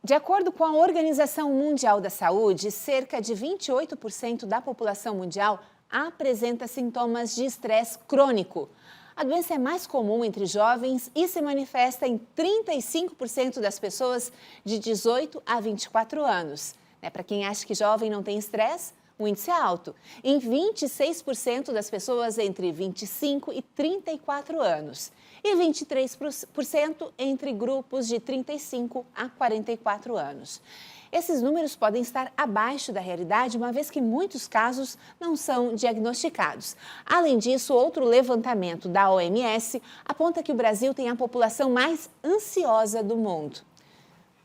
De acordo com a Organização Mundial da Saúde, cerca de 28% da população mundial apresenta sintomas de estresse crônico. A doença é mais comum entre jovens e se manifesta em 35% das pessoas de 18 a 24 anos. Para quem acha que jovem não tem estresse, o índice é alto. Em 26% das pessoas entre 25 e 34 anos. E 23% entre grupos de 35 a 44 anos. Esses números podem estar abaixo da realidade, uma vez que muitos casos não são diagnosticados. Além disso, outro levantamento da OMS aponta que o Brasil tem a população mais ansiosa do mundo.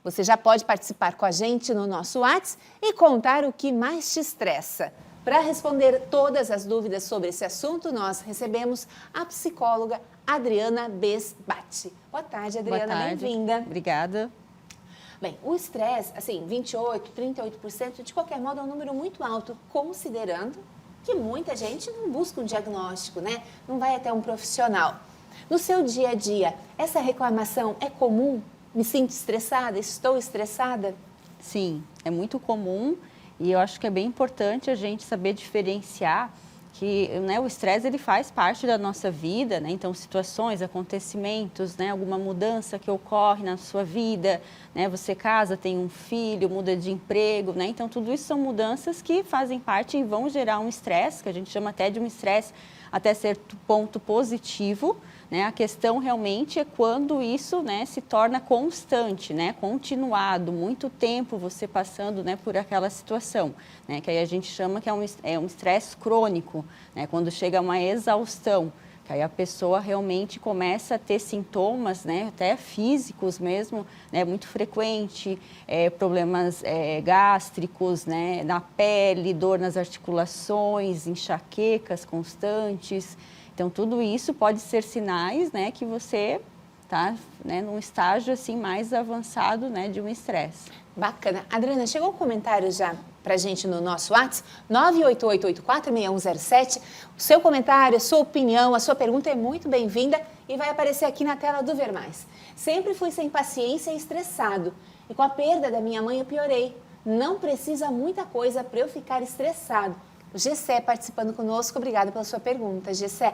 Você já pode participar com a gente no nosso WhatsApp e contar o que mais te estressa. Para responder todas as dúvidas sobre esse assunto, nós recebemos a psicóloga Adriana Besbate. Boa tarde, Adriana, bem-vinda. Obrigada. Bem, o estresse, assim, 28%, 38%, de qualquer modo, é um número muito alto, considerando que muita gente não busca um diagnóstico, né? Não vai até um profissional. No seu dia a dia, essa reclamação é comum? Me sinto estressada? Estou estressada? Sim, é muito comum e eu acho que é bem importante a gente saber diferenciar que, né, o estresse ele faz parte da nossa vida, né? Então situações, acontecimentos, né, alguma mudança que ocorre na sua vida, né, você casa, tem um filho, muda de emprego, né? Então tudo isso são mudanças que fazem parte e vão gerar um estresse, que a gente chama até de um estresse até certo ponto positivo, né? A questão realmente é quando isso, né, se torna constante, né, continuado, muito tempo você passando, né, por aquela situação, né, que aí a gente chama que é um estresse crônico, né, quando chega a uma exaustão, que aí a pessoa realmente começa a ter sintomas, né, até físicos mesmo, né, muito frequente, problemas gástricos, né, na pele, dor nas articulações, enxaquecas constantes. Então, tudo isso pode ser sinais, né, que você está, né, num estágio assim, mais avançado, né, de um estresse. Bacana. Adriana, chegou um comentário já para a gente no nosso WhatsApp, 988846107. O seu comentário, a sua opinião, a sua pergunta é muito bem-vinda e vai aparecer aqui na tela do Ver Mais. Sempre fui sem paciência e estressado. E com a perda da minha mãe eu piorei. Não precisa muita coisa para eu ficar estressado. O Gessé participando conosco, obrigada pela sua pergunta. Gessé,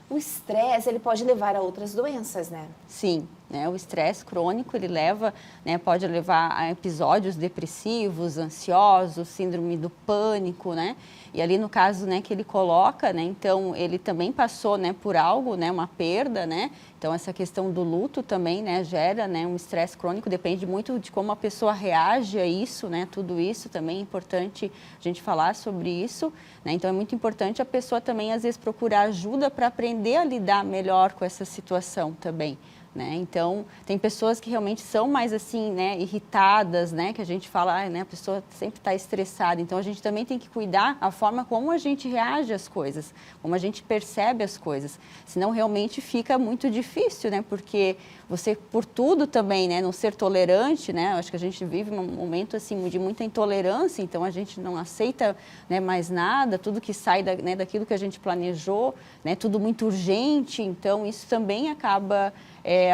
o estresse ele pode levar a outras doenças, né? Sim, né? O estresse crônico ele leva, né, pode levar a episódios depressivos, ansiosos, síndrome do pânico, né? E ali no caso, né, que ele coloca, né, então ele também passou, né, por algo, né, uma perda, né? Então essa questão do luto também, né, gera, né, um estresse crônico, depende muito de como a pessoa reage a isso, né? Tudo isso também é importante a gente falar sobre isso, né? Então é muito importante a pessoa também às vezes procurar ajuda para aprender a lidar melhor com essa situação também. Né? Então, tem pessoas que realmente são mais assim, né, irritadas, né, que a gente fala, né, a pessoa sempre está estressada. Então, a gente também tem que cuidar a forma como a gente reage às coisas, como a gente percebe as coisas. Senão, realmente fica muito difícil, né, porque você, por tudo também, né, não ser tolerante, né, acho que a gente vive um momento assim de muita intolerância, então a gente não aceita, né, mais nada, tudo que sai né, daquilo que a gente planejou, né, tudo muito urgente, então isso também acaba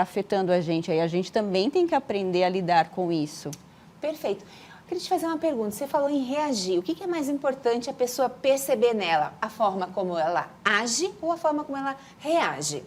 afetando a gente. Aí a gente também tem que aprender a lidar com isso. Perfeito. Queria te fazer uma pergunta. Você falou em reagir. O que é mais importante a pessoa perceber nela? A forma como ela age ou a forma como ela reage?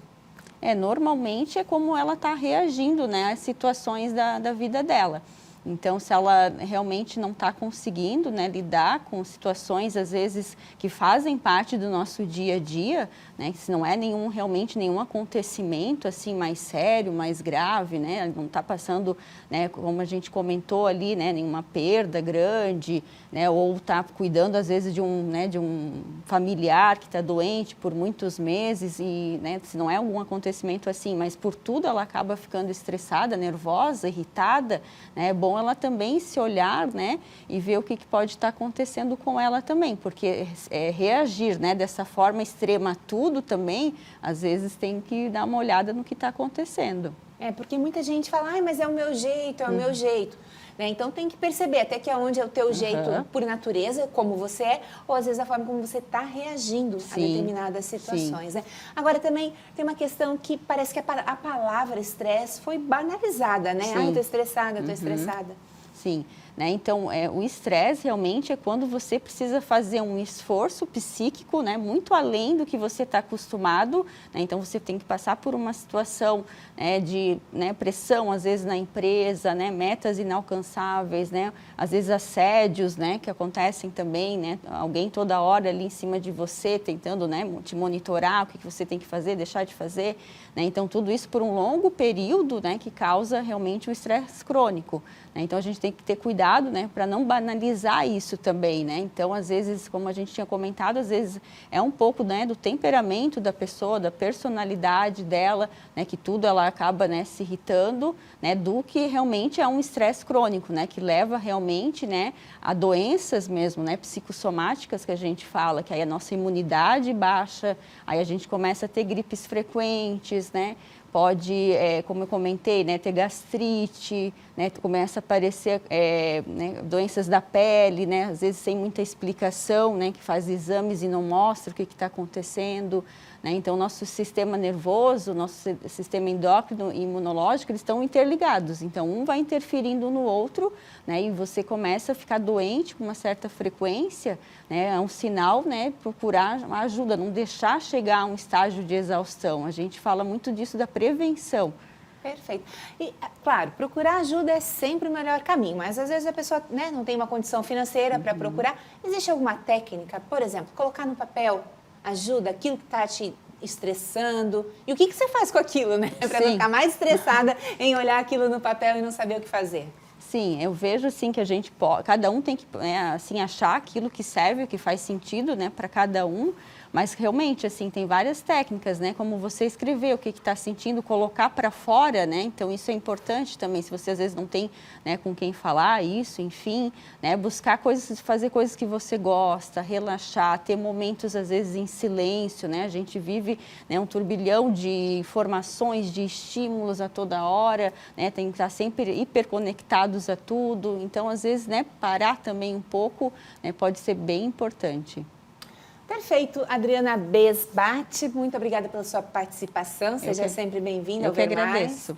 Normalmente é como ela está reagindo, né, às situações da vida dela. Então, se ela realmente não está conseguindo, né, lidar com situações, às vezes, que fazem parte do nosso dia a dia, né, se não é realmente nenhum acontecimento assim, mais sério, mais grave, né, não está passando, né, como a gente comentou ali, né, nenhuma perda grande, né, ou está cuidando, às vezes, de um familiar que está doente por muitos meses e, né, se não é algum acontecimento assim, mas por tudo ela acaba ficando estressada, nervosa, irritada, né, é bom ela também se olhar, né, e ver o que pode estar acontecendo com ela também, porque reagir, né, dessa forma extrema a tudo também, às vezes tem que dar uma olhada no que está acontecendo. Porque muita gente fala, ai, mas é o meu jeito, é o meu jeito. Né? Então tem que perceber até que onde é o teu jeito por natureza, como você é, ou às vezes a forma como você está reagindo a determinadas situações. Né? Agora também tem uma questão que parece que a palavra estresse foi banalizada, né? Ai, eu estou estressada, eu estou estressada. Sim, né? Então, o estresse realmente é quando você precisa fazer um esforço psíquico, né? Muito além do que você está acostumado, né? Então, você tem que passar por uma situação, né, de, né, pressão, às vezes, na empresa, né? Metas inalcançáveis, né? Às vezes, assédios, né? Que acontecem também, né? Alguém toda hora ali em cima de você, tentando, né, te monitorar, o que você tem que fazer, deixar de fazer, né? Então, tudo isso por um longo período, né? Que causa realmente o estresse crônico. Então, a gente tem que ter cuidado, né, para não banalizar isso também, né? Então, às vezes, como a gente tinha comentado, às vezes é um pouco, né, do temperamento da pessoa, da personalidade dela, né, que tudo ela acaba, né, se irritando, né, do que realmente é um estresse crônico, né, que leva realmente, né, a doenças mesmo, né, psicossomáticas que a gente fala, que aí a nossa imunidade baixa, aí a gente começa a ter gripes frequentes, né? Pode, como eu comentei, né, ter gastrite, né, começa a aparecer né, doenças da pele, né, às vezes sem muita explicação, né, que faz exames e não mostra o que está acontecendo. Né? Então, nosso sistema nervoso, nosso sistema endócrino e imunológico, eles estão interligados. Então, um vai interferindo no outro, né, e você começa a ficar doente com uma certa frequência, né, é um sinal, né, procurar ajuda, não deixar chegar a um estágio de exaustão. A gente fala muito disso da prevenção. Perfeito. E, claro, procurar ajuda é sempre o melhor caminho, mas às vezes a pessoa, né, não tem uma condição financeira para procurar. Existe alguma técnica, por exemplo, colocar no papel ajuda aquilo que está te estressando? E o que você faz com aquilo, né? Para não ficar mais estressada em olhar aquilo no papel e não saber o que fazer. Sim, eu vejo assim que a gente pode, cada um tem que, né, assim, achar aquilo que serve, que faz sentido, né, para cada um. Mas realmente, assim, tem várias técnicas, né? Como você escrever o que está sentindo, colocar para fora, né? Então, isso é importante também, se você às vezes não tem, né, com quem falar isso, enfim, né? Buscar coisas, fazer coisas que você gosta, relaxar, ter momentos, às vezes, em silêncio, né? A gente vive, né, um turbilhão de informações, de estímulos a toda hora, né? Tem que estar sempre hiperconectados a tudo. Então, às vezes, né, parar também um pouco, né, pode ser bem importante. Perfeito. Adriana Besbate, muito obrigada pela sua participação. Seja sempre bem-vinda ao Eu que agradeço.